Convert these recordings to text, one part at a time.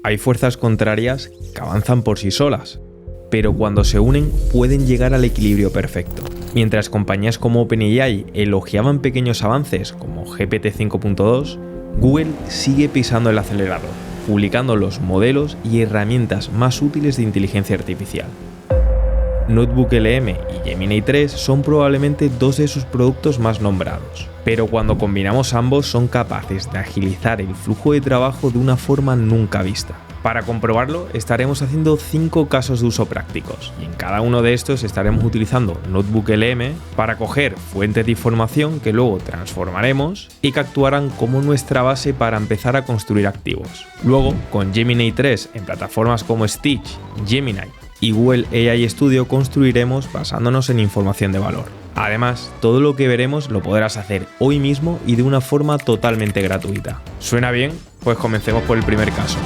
Hay fuerzas contrarias que avanzan por sí solas, pero cuando se unen pueden llegar al equilibrio perfecto. Mientras compañías como OpenAI elogiaban pequeños avances como GPT 5.2, Google sigue pisando el acelerador, publicando los modelos y herramientas más útiles de inteligencia artificial. NotebookLM y Gemini 3 son probablemente dos de sus productos más nombrados, pero cuando combinamos ambos son capaces de agilizar el flujo de trabajo de una forma nunca vista. Para comprobarlo, estaremos haciendo 5 casos de uso prácticos, y en cada uno de estos estaremos utilizando NotebookLM para coger fuentes de información que luego transformaremos y que actuarán como nuestra base para empezar a construir activos. Luego, con Gemini 3 en plataformas como Stitch, Gemini y Google AI Studio construiremos basándonos en información de valor. Además, todo lo que veremos lo podrás hacer hoy mismo y de una forma totalmente gratuita. ¿Suena bien? Pues comencemos por el primer caso.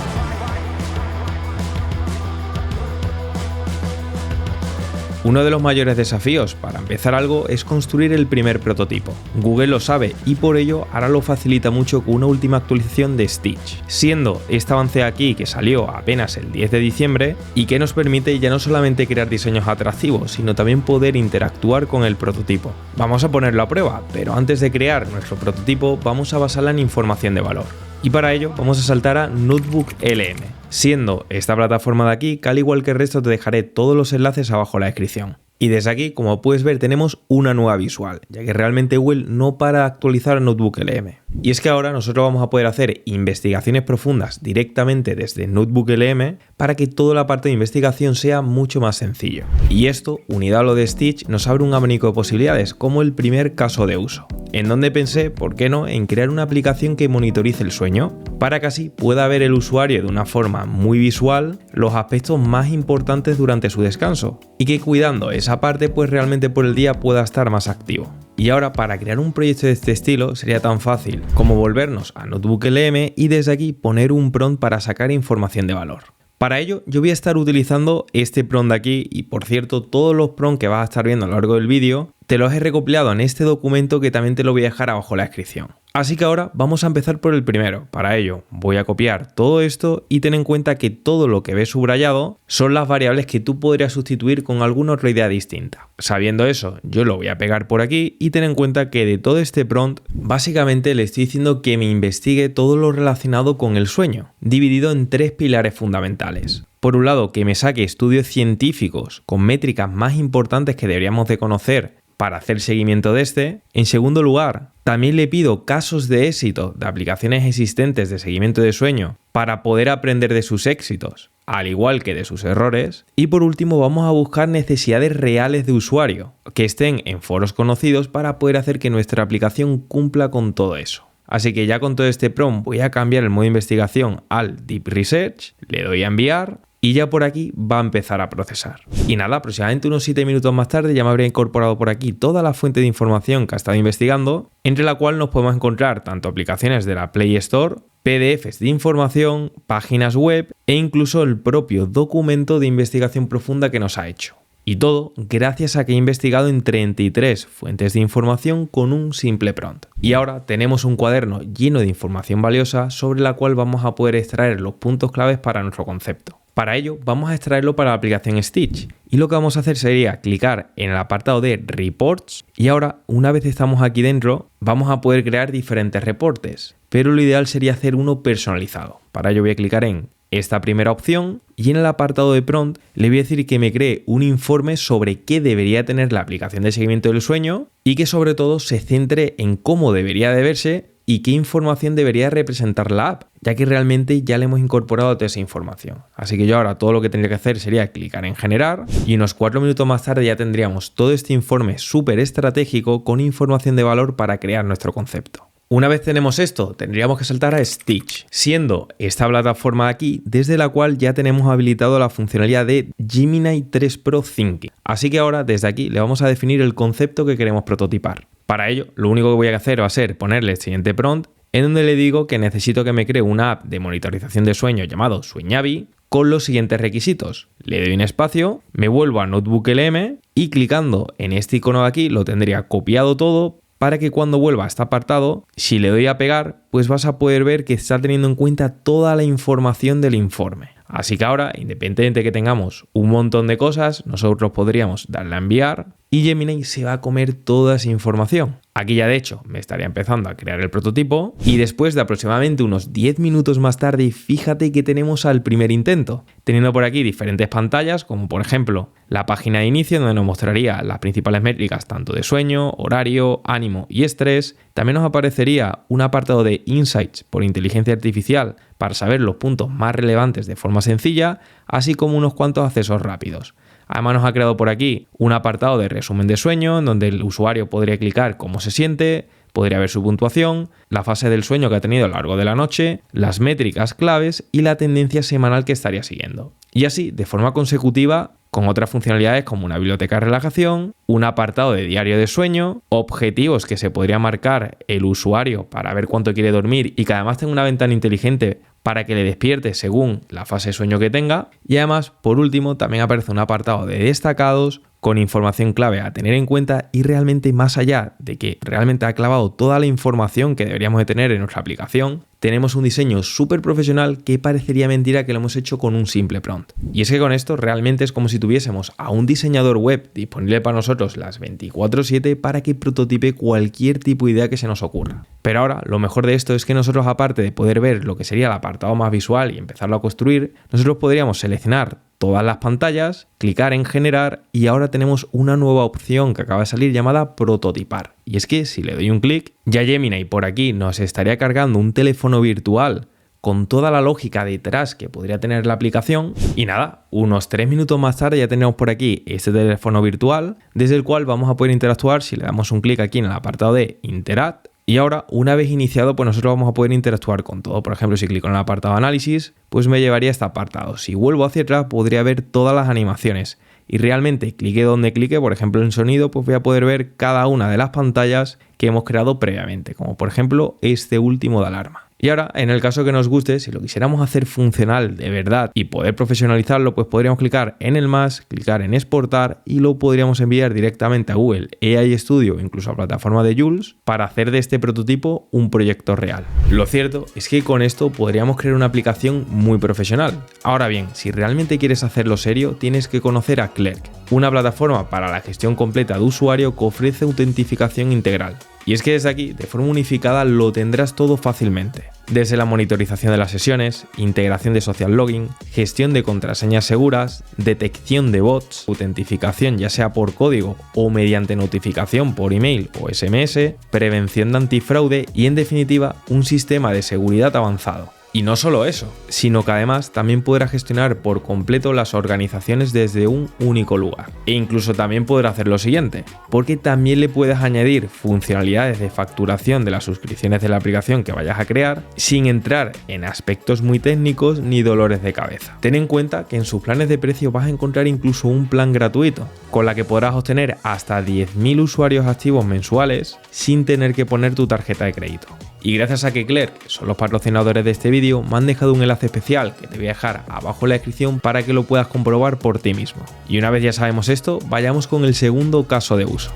Uno de los mayores desafíos para empezar algo es construir el primer prototipo. Google lo sabe y por ello ahora lo facilita mucho con una última actualización de Stitch, siendo este avance aquí que salió apenas el 10 de diciembre y que nos permite ya no solamente crear diseños atractivos, sino también poder interactuar con el prototipo. Vamos a ponerlo a prueba, pero antes de crear nuestro prototipo vamos a basarla en información de valor. Y para ello vamos a saltar a NotebookLM, siendo esta plataforma de aquí que al igual que el resto te dejaré todos los enlaces abajo en la descripción. Y desde aquí, como puedes ver, tenemos una nueva visual, ya que realmente Google no para de actualizar NotebookLM. Y es que ahora nosotros vamos a poder hacer investigaciones profundas directamente desde NotebookLM para que toda la parte de investigación sea mucho más sencillo. Y esto, unido a lo de Stitch, nos abre un abanico de posibilidades, como el primer caso de uso, en donde pensé, ¿por qué no?, en crear una aplicación que monitorice el sueño, para que así pueda ver el usuario de una forma muy visual los aspectos más importantes durante su descanso, y que cuidando esa parte pues realmente por el día pueda estar más activo. Y ahora para crear un proyecto de este estilo sería tan fácil como volvernos a NotebookLM y desde aquí poner un prompt para sacar información de valor. Para ello yo voy a estar utilizando este prompt de aquí y por cierto todos los prompts que vas a estar viendo a lo largo del vídeo te los he recopilado en este documento que también te lo voy a dejar abajo en la descripción. Así que ahora vamos a empezar por el primero. Para ello voy a copiar todo esto y ten en cuenta que todo lo que ves subrayado son las variables que tú podrías sustituir con alguna otra idea distinta. Sabiendo eso, yo lo voy a pegar por aquí y ten en cuenta que de todo este prompt básicamente le estoy diciendo que me investigue todo lo relacionado con el sueño, dividido en 3 pilares fundamentales. Por un lado, que me saque estudios científicos con métricas más importantes que deberíamos de conocer para hacer seguimiento de este. En segundo lugar, también le pido casos de éxito de aplicaciones existentes de seguimiento de sueño para poder aprender de sus éxitos, al igual que de sus errores. Y por último, vamos a buscar necesidades reales de usuario, que estén en foros conocidos para poder hacer que nuestra aplicación cumpla con todo eso. Así que ya con todo este prompt voy a cambiar el modo de investigación al Deep Research, le doy a enviar y ya por aquí va a empezar a procesar. Y nada, aproximadamente unos 7 minutos más tarde ya me habría incorporado por aquí toda la fuente de información que ha estado investigando, entre la cual nos podemos encontrar tanto aplicaciones de la Play Store, PDFs de información, páginas web e incluso el propio documento de investigación profunda que nos ha hecho. Y todo gracias a que he investigado en 33 fuentes de información con un simple prompt. Y ahora tenemos un cuaderno lleno de información valiosa sobre la cual vamos a poder extraer los puntos claves para nuestro concepto. Para ello vamos a extraerlo para la aplicación Stitch y lo que vamos a hacer sería clicar en el apartado de Reports y ahora una vez estamos aquí dentro vamos a poder crear diferentes reportes, pero lo ideal sería hacer uno personalizado. Para ello voy a clicar en esta primera opción y en el apartado de prompt le voy a decir que me cree un informe sobre qué debería tener la aplicación de seguimiento del sueño y que sobre todo se centre en cómo debería de verse y qué información debería representar la app, ya que realmente ya le hemos incorporado toda esa información. Así que yo ahora todo lo que tendría que hacer sería clicar en generar y unos 4 minutos más tarde ya tendríamos todo este informe súper estratégico con información de valor para crear nuestro concepto. Una vez tenemos esto, tendríamos que saltar a Stitch, siendo esta plataforma de aquí desde la cual ya tenemos habilitado la funcionalidad de Gemini 3 Pro Thinking. Así que ahora desde aquí le vamos a definir el concepto que queremos prototipar. Para ello, lo único que voy a hacer va a ser ponerle el siguiente prompt, en donde le digo que necesito que me cree una app de monitorización de sueño llamado Sueñavi con los siguientes requisitos. Le doy un espacio, me vuelvo a NotebookLM y clicando en este icono de aquí lo tendría copiado todo para que cuando vuelva a este apartado, si le doy a pegar, pues vas a poder ver que está teniendo en cuenta toda la información del informe. Así que ahora, independientemente de que tengamos un montón de cosas, nosotros podríamos darle a enviar y Gemini se va a comer toda esa información. Aquí ya de hecho me estaría empezando a crear el prototipo y después de aproximadamente unos 10 minutos más tarde, fíjate que tenemos al primer intento, teniendo por aquí diferentes pantallas como por ejemplo la página de inicio donde nos mostraría las principales métricas tanto de sueño, horario, ánimo y estrés. También nos aparecería un apartado de Insights por inteligencia artificial para saber los puntos más relevantes de forma sencilla, así como unos cuantos accesos rápidos. Además nos ha creado por aquí un apartado de resumen de sueño en donde el usuario podría clicar cómo se siente, podría ver su puntuación, la fase del sueño que ha tenido a lo largo de la noche, las métricas claves y la tendencia semanal que estaría siguiendo. Y así, de forma consecutiva, con otras funcionalidades como una biblioteca de relajación, un apartado de diario de sueño, objetivos que se podría marcar el usuario para ver cuánto quiere dormir y que además tenga una ventana inteligente para que le despierte según la fase de sueño que tenga. Y además, por último, también aparece un apartado de destacados con información clave a tener en cuenta y realmente más allá de que realmente ha clavado toda la información que deberíamos de tener en nuestra aplicación, tenemos un diseño súper profesional que parecería mentira que lo hemos hecho con un simple prompt. Y es que con esto realmente es como si tuviésemos a un diseñador web disponible para nosotros las 24/7 para que prototipe cualquier tipo de idea que se nos ocurra. Pero ahora lo mejor de esto es que nosotros, aparte de poder ver lo que sería el apartado más visual y empezarlo a construir, nosotros podríamos seleccionar todas las pantallas, clicar en generar y ahora tenemos una nueva opción que acaba de salir llamada prototipar. Y es que si le doy un clic, ya Gemini por aquí nos estaría cargando un teléfono virtual con toda la lógica detrás que podría tener la aplicación y nada, unos 3 minutos más tarde ya tenemos por aquí este teléfono virtual desde el cual vamos a poder interactuar si le damos un clic aquí en el apartado de Interact. Y ahora, una vez iniciado, pues nosotros vamos a poder interactuar con todo. Por ejemplo, si clico en el apartado de análisis, pues me llevaría a este apartado. Si vuelvo hacia atrás, podría ver todas las animaciones. Y realmente, clique donde clique, por ejemplo en sonido, pues voy a poder ver cada una de las pantallas que hemos creado previamente. Como por ejemplo, este último de alarma. Y ahora, en el caso que nos guste, si lo quisiéramos hacer funcional de verdad y poder profesionalizarlo, pues podríamos clicar en el más, clicar en exportar y lo podríamos enviar directamente a Google AI Studio, incluso a plataforma de Jules, para hacer de este prototipo un proyecto real. Lo cierto es que con esto podríamos crear una aplicación muy profesional. Ahora bien, si realmente quieres hacerlo serio, tienes que conocer a Clerk, una plataforma para la gestión completa de usuario que ofrece autentificación integral. Y es que desde aquí, de forma unificada, lo tendrás todo fácilmente. Desde la monitorización de las sesiones, integración de social login, gestión de contraseñas seguras, detección de bots, autentificación ya sea por código o mediante notificación por email o SMS, prevención de antifraude y en definitiva un sistema de seguridad avanzado. Y no solo eso, sino que además también podrá gestionar por completo las organizaciones desde un único lugar. E incluso también podrá hacer lo siguiente, porque también le puedes añadir funcionalidades de facturación de las suscripciones de la aplicación que vayas a crear, sin entrar en aspectos muy técnicos ni dolores de cabeza. Ten en cuenta que en sus planes de precio vas a encontrar incluso un plan gratuito, con la que podrás obtener hasta 10.000 usuarios activos mensuales sin tener que poner tu tarjeta de crédito. Y gracias a que Clerk son los patrocinadores de este vídeo, me han dejado un enlace especial que te voy a dejar abajo en la descripción para que lo puedas comprobar por ti mismo. Y una vez ya sabemos esto, vayamos con el segundo caso de uso.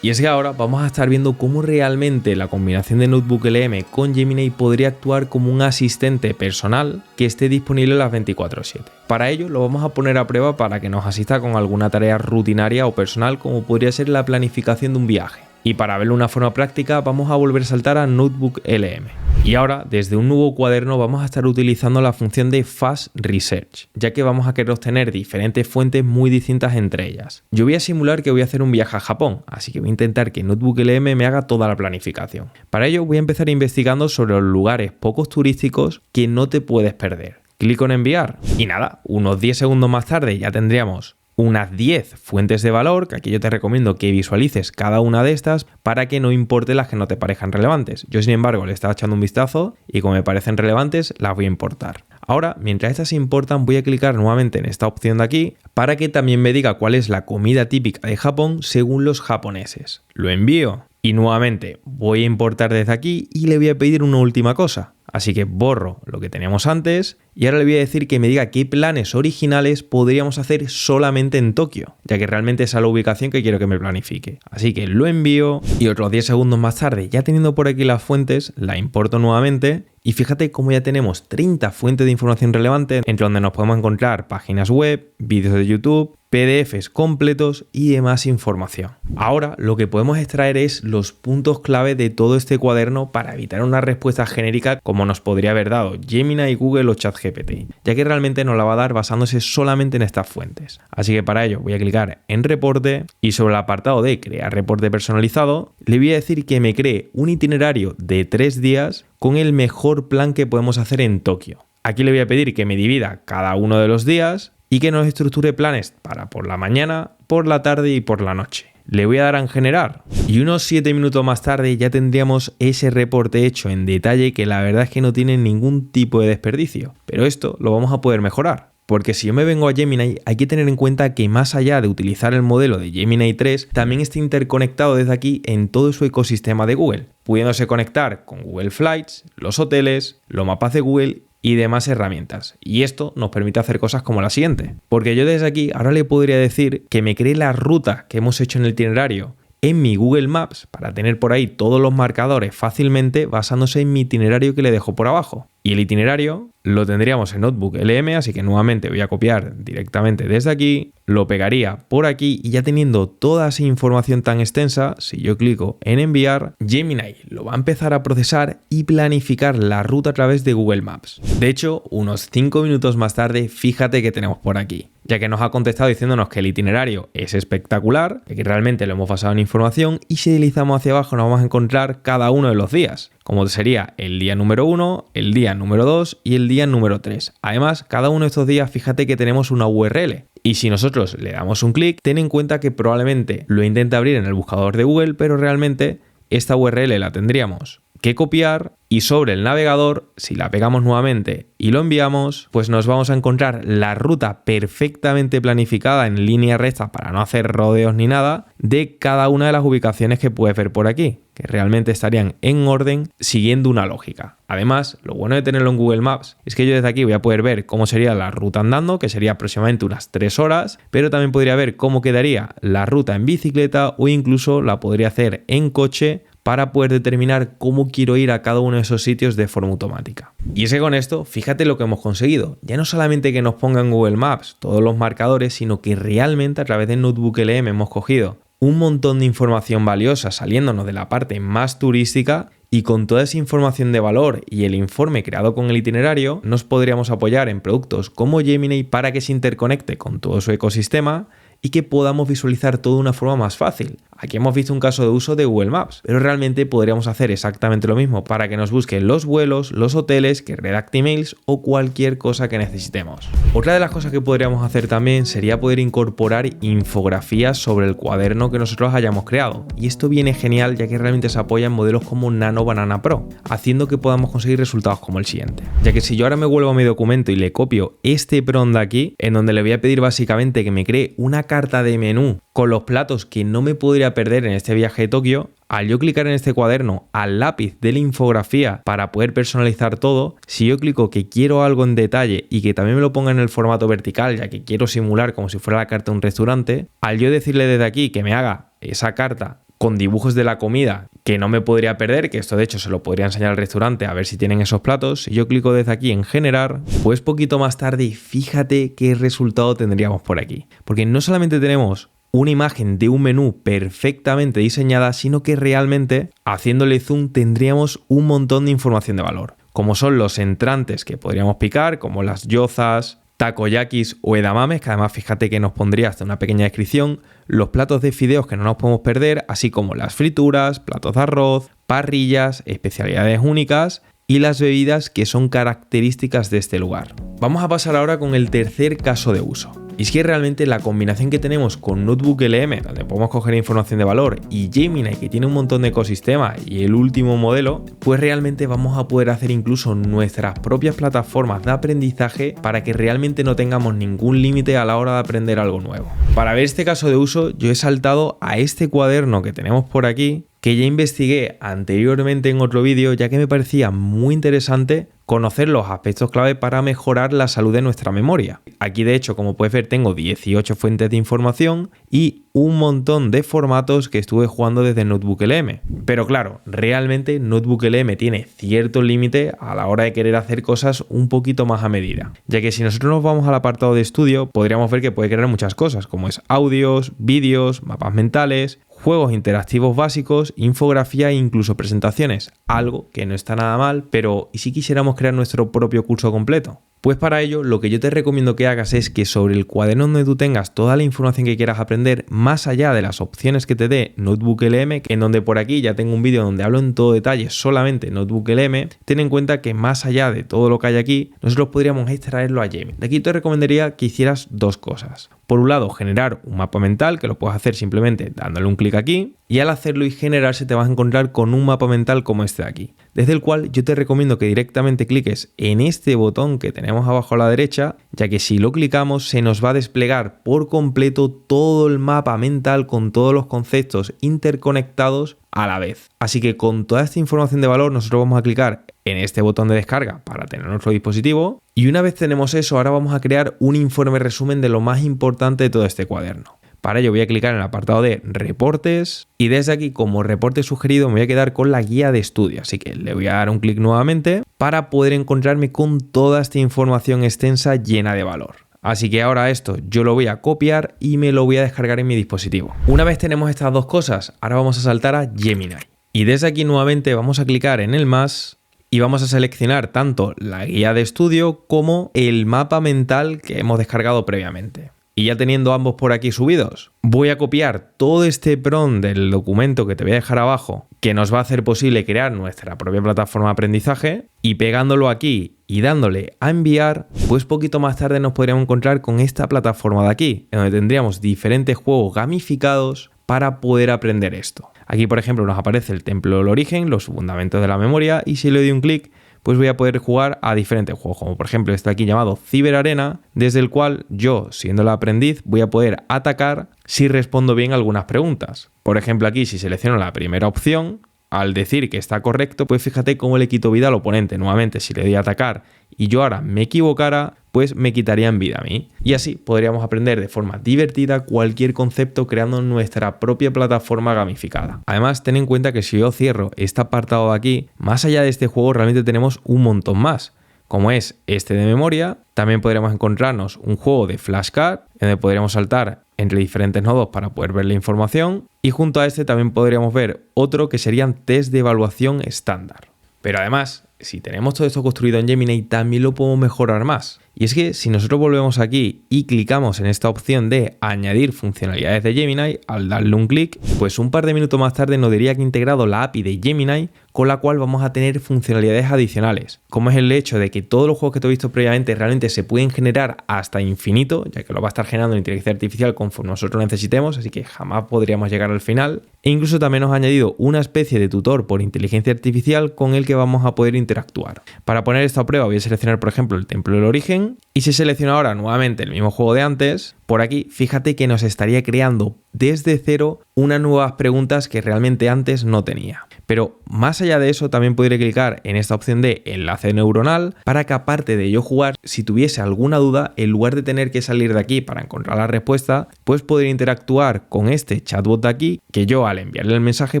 Y es que ahora vamos a estar viendo cómo realmente la combinación de NotebookLM con Gemini podría actuar como un asistente personal que esté disponible las 24/7. Para ello lo vamos a poner a prueba para que nos asista con alguna tarea rutinaria o personal como podría ser la planificación de un viaje. Y para verlo de una forma práctica vamos a volver a saltar a NotebookLM. Y ahora desde un nuevo cuaderno vamos a estar utilizando la función de Fast Research, ya que vamos a querer obtener diferentes fuentes muy distintas entre ellas. Yo voy a simular que voy a hacer un viaje a Japón, así que voy a intentar que NotebookLM me haga toda la planificación. Para ello voy a empezar investigando sobre los lugares pocos turísticos que no te puedes perder. Clico en enviar y nada, unos 10 segundos más tarde ya tendríamos unas 10 fuentes de valor, que aquí yo te recomiendo que visualices cada una de estas para que no importe las que no te parezcan relevantes. Yo sin embargo le estaba echando un vistazo y como me parecen relevantes las voy a importar. Ahora, mientras estas se importan, voy a clicar nuevamente en esta opción de aquí para que también me diga cuál es la comida típica de Japón según los japoneses. Lo envío y nuevamente voy a importar desde aquí y le voy a pedir una última cosa. Así que borro lo que teníamos antes y ahora le voy a decir que me diga qué planes originales podríamos hacer solamente en Tokio, ya que realmente esa es la ubicación que quiero que me planifique. Así que lo envío y otros 10 segundos más tarde, ya teniendo por aquí las fuentes, la importo nuevamente. Y fíjate cómo ya tenemos 30 fuentes de información relevante, entre donde nos podemos encontrar páginas web, vídeos de YouTube, PDFs completos y demás información. Ahora lo que podemos extraer es los puntos clave de todo este cuaderno para evitar una respuesta genérica como nos podría haber dado Gemini, Google o ChatGPT, ya que realmente nos la va a dar basándose solamente en estas fuentes. Así que para ello voy a clicar en reporte y sobre el apartado de crear reporte personalizado le voy a decir que me cree un itinerario de 3 días con el mejor plan que podemos hacer en Tokio. Aquí le voy a pedir que me divida cada uno de los días y que nos estructure planes para por la mañana, por la tarde y por la noche. Le voy a dar a en generar y unos 7 minutos más tarde ya tendríamos ese reporte hecho en detalle que la verdad es que no tiene ningún tipo de desperdicio. Pero esto lo vamos a poder mejorar. Porque si yo me vengo a Gemini, hay que tener en cuenta que más allá de utilizar el modelo de Gemini 3, también está interconectado desde aquí en todo su ecosistema de Google, pudiéndose conectar con Google Flights, los hoteles, los mapas de Google y demás herramientas. Y esto nos permite hacer cosas como la siguiente. Porque yo desde aquí ahora le podría decir que me cree la ruta que hemos hecho en el itinerario en mi Google Maps para tener por ahí todos los marcadores fácilmente basándose en mi itinerario que le dejo por abajo. Y el itinerario lo tendríamos en Notebook LM, así que nuevamente voy a copiar directamente desde aquí, lo pegaría por aquí y ya teniendo toda esa información tan extensa, si yo clico en enviar, Gemini lo va a empezar a procesar y planificar la ruta a través de Google Maps. De hecho, unos 5 minutos más tarde, fíjate que tenemos por aquí, ya que nos ha contestado diciéndonos que el itinerario es espectacular, que realmente lo hemos basado en información y si deslizamos hacia abajo nos vamos a encontrar cada uno de los días, como sería el día número 1, el día número 2 y el día número 3. Además, cada uno de estos días, fíjate que tenemos una URL. Y si nosotros le damos un clic, ten en cuenta que probablemente lo intente abrir en el buscador de Google, pero realmente esta URL la tendríamos que copiar y sobre el navegador, si la pegamos nuevamente y lo enviamos, pues nos vamos a encontrar la ruta perfectamente planificada en línea recta para no hacer rodeos ni nada de cada una de las ubicaciones que puedes ver por aquí, que realmente estarían en orden siguiendo una lógica. Además, lo bueno de tenerlo en Google Maps es que yo desde aquí voy a poder ver cómo sería la ruta andando, que sería aproximadamente unas 3 horas, pero también podría ver cómo quedaría la ruta en bicicleta o incluso la podría hacer en coche para poder determinar cómo quiero ir a cada uno de esos sitios de forma automática. Y es que con esto, fíjate lo que hemos conseguido. Ya no solamente que nos ponga en Google Maps todos los marcadores, sino que realmente a través de Notebook LM hemos cogido un montón de información valiosa saliéndonos de la parte más turística y con toda esa información de valor y el informe creado con el itinerario, nos podríamos apoyar en productos como Gemini para que se interconecte con todo su ecosistema y que podamos visualizar todo de una forma más fácil. Aquí hemos visto un caso de uso de Google Maps, pero realmente podríamos hacer exactamente lo mismo para que nos busquen los vuelos, los hoteles, que redacte emails o cualquier cosa que necesitemos. Otra de las cosas que podríamos hacer también sería poder incorporar infografías sobre el cuaderno que nosotros hayamos creado. Y esto viene genial ya que realmente se apoya en modelos como Nano Banana Pro, haciendo que podamos conseguir resultados como el siguiente. Ya que si yo ahora me vuelvo a mi documento y le copio este prompt de aquí, en donde le voy a pedir básicamente que me cree una carta de menú con los platos que no me podría perder en este viaje de Tokio, al yo clicar en este cuaderno al lápiz de la infografía para poder personalizar todo, si yo clico que quiero algo en detalle y que también me lo ponga en el formato vertical, ya que quiero simular como si fuera la carta de un restaurante, al yo decirle desde aquí que me haga esa carta con dibujos de la comida que no me podría perder, que esto de hecho se lo podría enseñar al restaurante a ver si tienen esos platos, si yo clico desde aquí en generar, pues poquito más tarde fíjate qué resultado tendríamos por aquí. Porque no solamente tenemos una imagen de un menú perfectamente diseñada, sino que realmente haciéndole zoom tendríamos un montón de información de valor, como son los entrantes que podríamos picar, como las gyozas, takoyakis o edamames, que además fíjate que nos pondría hasta una pequeña descripción, los platos de fideos que no nos podemos perder, así como las frituras, platos de arroz, parrillas, especialidades únicas y las bebidas que son características de este lugar. Vamos a pasar ahora con el tercer caso de uso. Y es que realmente la combinación que tenemos con Notebook LM, donde podemos coger información de valor, y Gemini, que tiene un montón de ecosistema, y el último modelo, pues realmente vamos a poder hacer incluso nuestras propias plataformas de aprendizaje para que realmente no tengamos ningún límite a la hora de aprender algo nuevo. Para ver este caso de uso, yo he saltado a este cuaderno que tenemos por aquí, que ya investigué anteriormente en otro vídeo, ya que me parecía muy interesante conocer los aspectos clave para mejorar la salud de nuestra memoria. Aquí de hecho, como puedes ver, tengo 18 fuentes de información y un montón de formatos que estuve jugando desde NotebookLM. Pero claro, realmente NotebookLM tiene cierto límite a la hora de querer hacer cosas un poquito más a medida. Ya que si nosotros nos vamos al apartado de estudio, podríamos ver que puede crear muchas cosas, como es audios, vídeos, mapas mentales, juegos interactivos básicos, infografía e incluso presentaciones, algo que no está nada mal, pero ¿y si quisiéramos crear nuestro propio curso completo? Pues para ello lo que yo te recomiendo que hagas es que sobre el cuaderno donde tú tengas toda la información que quieras aprender, más allá de las opciones que te dé NotebookLM, en donde por aquí ya tengo un vídeo donde hablo en todo detalle solamente NotebookLM, ten en cuenta que más allá de todo lo que hay aquí, nosotros podríamos extraerlo a Gemini. De aquí te recomendaría que hicieras dos cosas. Por un lado, generar un mapa mental, que lo puedes hacer simplemente dándole un clic aquí, y al hacerlo y generarse te vas a encontrar con un mapa mental como este de aquí, desde el cual yo te recomiendo que directamente cliques en este botón que tenemos abajo a la derecha, ya que si lo clicamos se nos va a desplegar por completo todo el mapa mental con todos los conceptos interconectados a la vez. Así que con toda esta información de valor nosotros vamos a clicar en este botón de descarga para tener nuestro dispositivo, y una vez tenemos eso, ahora vamos a crear un informe resumen de lo más importante de todo este cuaderno. Para ello voy a clicar en el apartado de reportes y desde aquí como reporte sugerido me voy a quedar con la guía de estudio, así que le voy a dar un clic nuevamente para poder encontrarme con toda esta información extensa llena de valor. Así que ahora esto yo lo voy a copiar y me lo voy a descargar en mi dispositivo. Una vez tenemos estas dos cosas, ahora vamos a saltar a Gemini. Y desde aquí nuevamente vamos a clicar en el más y vamos a seleccionar tanto la guía de estudio como el mapa mental que hemos descargado previamente. Y ya teniendo ambos por aquí subidos, voy a copiar todo este prompt del documento que te voy a dejar abajo, que nos va a hacer posible crear nuestra propia plataforma de aprendizaje, y pegándolo aquí y dándole a enviar, pues poquito más tarde nos podríamos encontrar con esta plataforma de aquí, en donde tendríamos diferentes juegos gamificados para poder aprender esto. Aquí, por ejemplo, nos aparece el templo del origen, los fundamentos de la memoria, y si le doy un clic, pues voy a poder jugar a diferentes juegos, como por ejemplo este aquí llamado Cyber Arena, desde el cual yo, siendo el aprendiz, voy a poder atacar si respondo bien algunas preguntas. Por ejemplo, aquí si selecciono la primera opción, al decir que está correcto, pues fíjate cómo le quito vida al oponente. Nuevamente, si le doy a atacar y yo ahora me equivocara, pues me quitarían vida a mí. Y así podríamos aprender de forma divertida cualquier concepto creando nuestra propia plataforma gamificada. Además, ten en cuenta que si yo cierro este apartado de aquí, más allá de este juego realmente tenemos un montón más. Como es este de memoria, también podríamos encontrarnos un juego de flashcard, en donde podríamos saltar entre diferentes nodos para poder ver la información, y junto a este también podríamos ver otro que serían test de evaluación estándar. Pero además, si tenemos todo esto construido en Gemini, también lo podemos mejorar más. Y es que si nosotros volvemos aquí y clicamos en esta opción de añadir funcionalidades de Gemini, al darle un clic, pues un par de minutos más tarde nos diría que ha integrado la API de Gemini, con la cual vamos a tener funcionalidades adicionales, como es el hecho de que todos los juegos que te he visto previamente realmente se pueden generar hasta infinito, ya que lo va a estar generando la inteligencia artificial conforme nosotros necesitemos, así que jamás podríamos llegar al final. E incluso también nos ha añadido una especie de tutor por inteligencia artificial con el que vamos a poder interactuar. Para poner esto a prueba voy a seleccionar por ejemplo el templo del origen, y si selecciono ahora nuevamente el mismo juego de antes, por aquí fíjate que nos estaría creando desde cero unas nuevas preguntas que realmente antes no tenía. Pero más allá de eso también podría clicar en esta opción de enlace neuronal para que aparte de yo jugar, si tuviese alguna duda, en lugar de tener que salir de aquí para encontrar la respuesta, pues podría interactuar con este chatbot de aquí, que yo al enviarle el mensaje,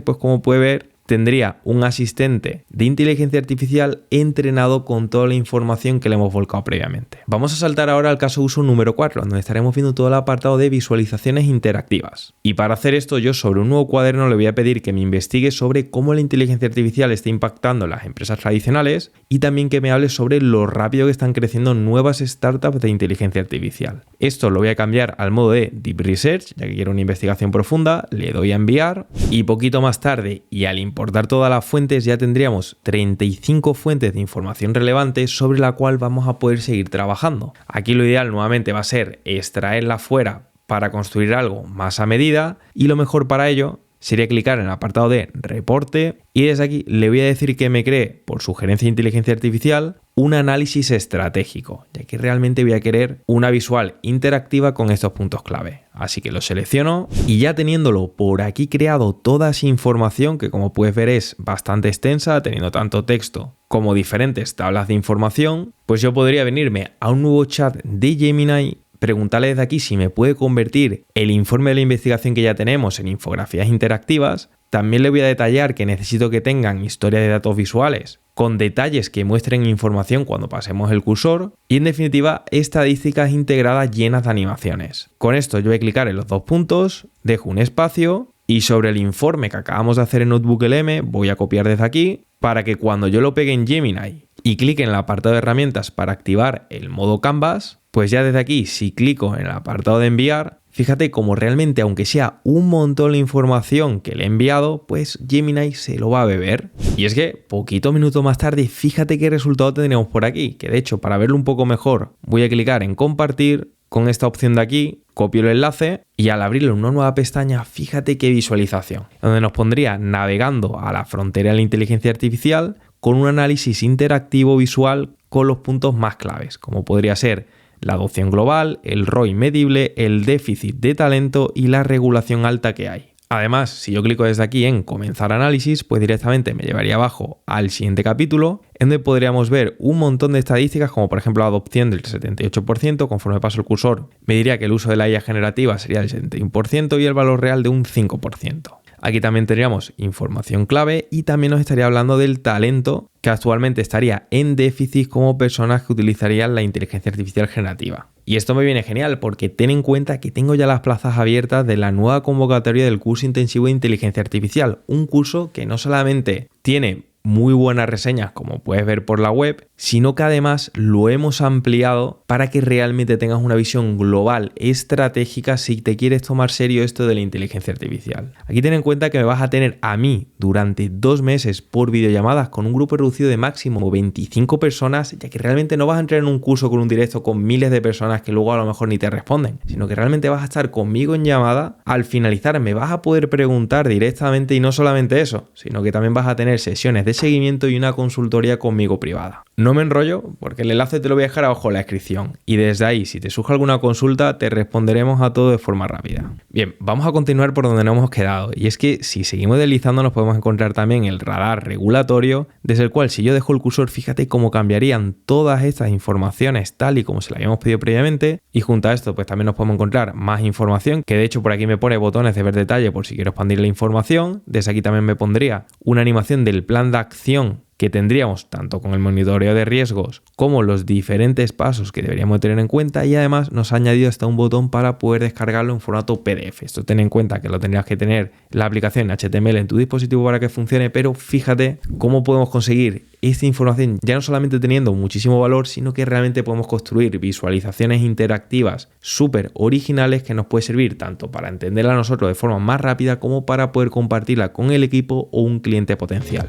pues como puede ver, tendría un asistente de inteligencia artificial entrenado con toda la información que le hemos volcado previamente. Vamos a saltar ahora al caso uso número 4, donde estaremos viendo todo el apartado de visualizaciones interactivas. Y para hacer esto, yo sobre un nuevo cuaderno le voy a pedir que me investigue sobre cómo la inteligencia artificial está impactando en las empresas tradicionales y también que me hable sobre lo rápido que están creciendo nuevas startups de inteligencia artificial. Esto lo voy a cambiar al modo de Deep Research, ya que quiero una investigación profunda, le doy a enviar y poquito más tarde y al importar todas las fuentes ya tendríamos 35 fuentes de información relevante sobre la cual vamos a poder seguir trabajando. Aquí lo ideal nuevamente va a ser extraerla fuera para construir algo más a medida y lo mejor para ello sería clicar en el apartado de reporte y desde aquí le voy a decir que me cree por sugerencia de inteligencia artificial un análisis estratégico, ya que realmente voy a querer una visual interactiva con estos puntos clave. Así que lo selecciono y ya teniéndolo por aquí creado toda esa información, que como puedes ver es bastante extensa, teniendo tanto texto como diferentes tablas de información, pues yo podría venirme a un nuevo chat de Gemini, preguntarle desde aquí si me puede convertir el informe de la investigación que ya tenemos en infografías interactivas. También le voy a detallar que necesito que tengan historia de datos visuales con detalles que muestren información cuando pasemos el cursor y en definitiva estadísticas integradas llenas de animaciones. Con esto yo voy a clicar en los dos puntos, dejo un espacio y sobre el informe que acabamos de hacer en NotebookLM voy a copiar desde aquí para que cuando yo lo pegue en Gemini y clique en el apartado de herramientas para activar el modo Canvas, pues ya desde aquí si clico en el apartado de enviar, fíjate como realmente, aunque sea un montón de información que le he enviado, pues Gemini se lo va a beber. Y es que, poquito minuto más tarde, fíjate qué resultado tendríamos por aquí, que de hecho, para verlo un poco mejor, voy a clicar en compartir, con esta opción de aquí, copio el enlace y al abrirlo en una nueva pestaña, fíjate qué visualización, donde nos pondría navegando a la frontera de la inteligencia artificial con un análisis interactivo visual con los puntos más claves, como podría ser la adopción global, el ROI medible, el déficit de talento y la regulación alta que hay. Además, si yo clico desde aquí en comenzar análisis, pues directamente me llevaría abajo al siguiente capítulo, en donde podríamos ver un montón de estadísticas, como por ejemplo la adopción del 78%, conforme paso el cursor, me diría que el uso de la IA generativa sería del 71% y el valor real de un 5%. Aquí también tendríamos información clave y también nos estaría hablando del talento, que actualmente estaría en déficit como personas que utilizarían la inteligencia artificial generativa. Y esto me viene genial porque ten en cuenta que tengo ya las plazas abiertas de la nueva convocatoria del curso intensivo de inteligencia artificial, un curso que no solamente tiene muy buenas reseñas, como puedes ver por la web, sino que además lo hemos ampliado para que realmente tengas una visión global, estratégica, si te quieres tomar serio esto de la inteligencia artificial. Aquí ten en cuenta que me vas a tener a mí durante 2 meses por videollamadas con un grupo reducido de máximo 25 personas, ya que realmente no vas a entrar en un curso con un directo con miles de personas que luego a lo mejor ni te responden, sino que realmente vas a estar conmigo en llamada. Al finalizar me vas a poder preguntar directamente y no solamente eso, sino que también vas a tener sesiones de seguimiento y una consultoría conmigo privada. No me enrollo porque el enlace te lo voy a dejar abajo en la descripción y desde ahí, si te surge alguna consulta, te responderemos a todo de forma rápida. Bien, vamos a continuar por donde nos hemos quedado, y es que si seguimos deslizando nos podemos encontrar también el radar regulatorio, desde el cual si yo dejo el cursor, fíjate cómo cambiarían todas estas informaciones tal y como se la habíamos pedido previamente, y junto a esto pues también nos podemos encontrar más información, que de hecho por aquí me pone botones de ver detalle por si quiero expandir la información. Desde aquí también me pondría una animación del plan de acción que tendríamos tanto con el monitoreo de riesgos como los diferentes pasos que deberíamos tener en cuenta, y además nos ha añadido hasta un botón para poder descargarlo en formato PDF. Esto ten en cuenta que lo tendrías que tener la aplicación HTML en tu dispositivo para que funcione, pero fíjate cómo podemos conseguir esta información ya no solamente teniendo muchísimo valor, sino que realmente podemos construir visualizaciones interactivas súper originales que nos puede servir tanto para entenderla a nosotros de forma más rápida como para poder compartirla con el equipo o un cliente potencial.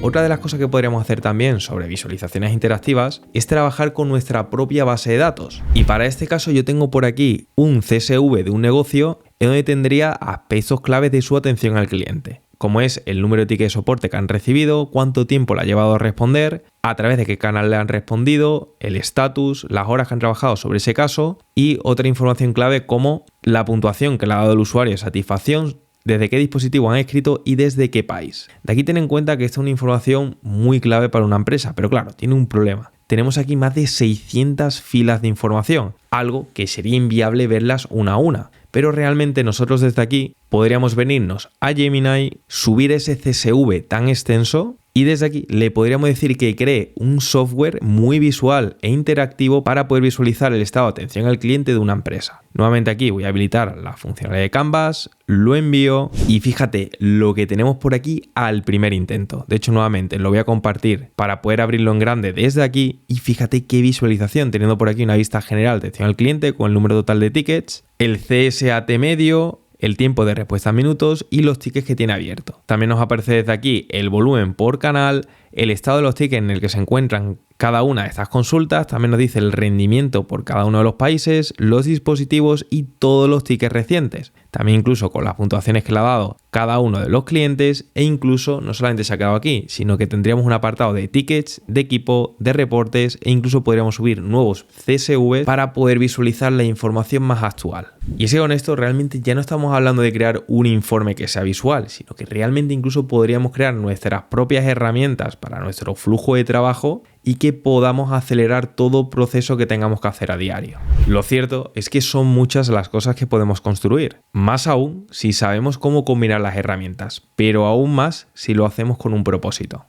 Otra de las cosas que podríamos hacer también sobre visualizaciones interactivas es trabajar con nuestra propia base de datos. Y para este caso yo tengo por aquí un CSV de un negocio en donde tendría aspectos claves de su atención al cliente, como es el número de tickets de soporte que han recibido, cuánto tiempo le ha llevado a responder, a través de qué canal le han respondido, el estatus, las horas que han trabajado sobre ese caso y otra información clave como la puntuación que le ha dado el usuario de satisfacción, desde qué dispositivo han escrito y desde qué país. De aquí ten en cuenta que esta es una información muy clave para una empresa, pero claro, tiene un problema. Tenemos aquí más de 600 filas de información, algo que sería inviable verlas una a una. Pero realmente nosotros desde aquí podríamos venirnos a Gemini, subir ese CSV tan extenso y desde aquí le podríamos decir que cree un software muy visual e interactivo para poder visualizar el estado de atención al cliente de una empresa. Nuevamente aquí voy a habilitar la funcionalidad de Canvas, lo envío y fíjate lo que tenemos por aquí al primer intento. De hecho, nuevamente lo voy a compartir para poder abrirlo en grande desde aquí y fíjate qué visualización, teniendo por aquí una vista general de atención al cliente con el número total de tickets, el CSAT medio, el tiempo de respuesta en minutos y los tickets que tiene abierto. También nos aparece desde aquí el volumen por canal, el estado de los tickets en el que se encuentran cada una de estas consultas, también nos dice el rendimiento por cada uno de los países, los dispositivos y todos los tickets recientes. También incluso con las puntuaciones que le ha dado cada uno de los clientes e incluso no solamente se ha quedado aquí, sino que tendríamos un apartado de tickets, de equipo, de reportes e incluso podríamos subir nuevos CSV para poder visualizar la información más actual. Y es que con esto realmente ya no estamos hablando de crear un informe que sea visual, sino que realmente incluso podríamos crear nuestras propias herramientas para nuestro flujo de trabajo y que podamos acelerar todo proceso que tengamos que hacer a diario. Lo cierto es que son muchas las cosas que podemos construir, más aún si sabemos cómo combinar las herramientas, pero aún más si lo hacemos con un propósito.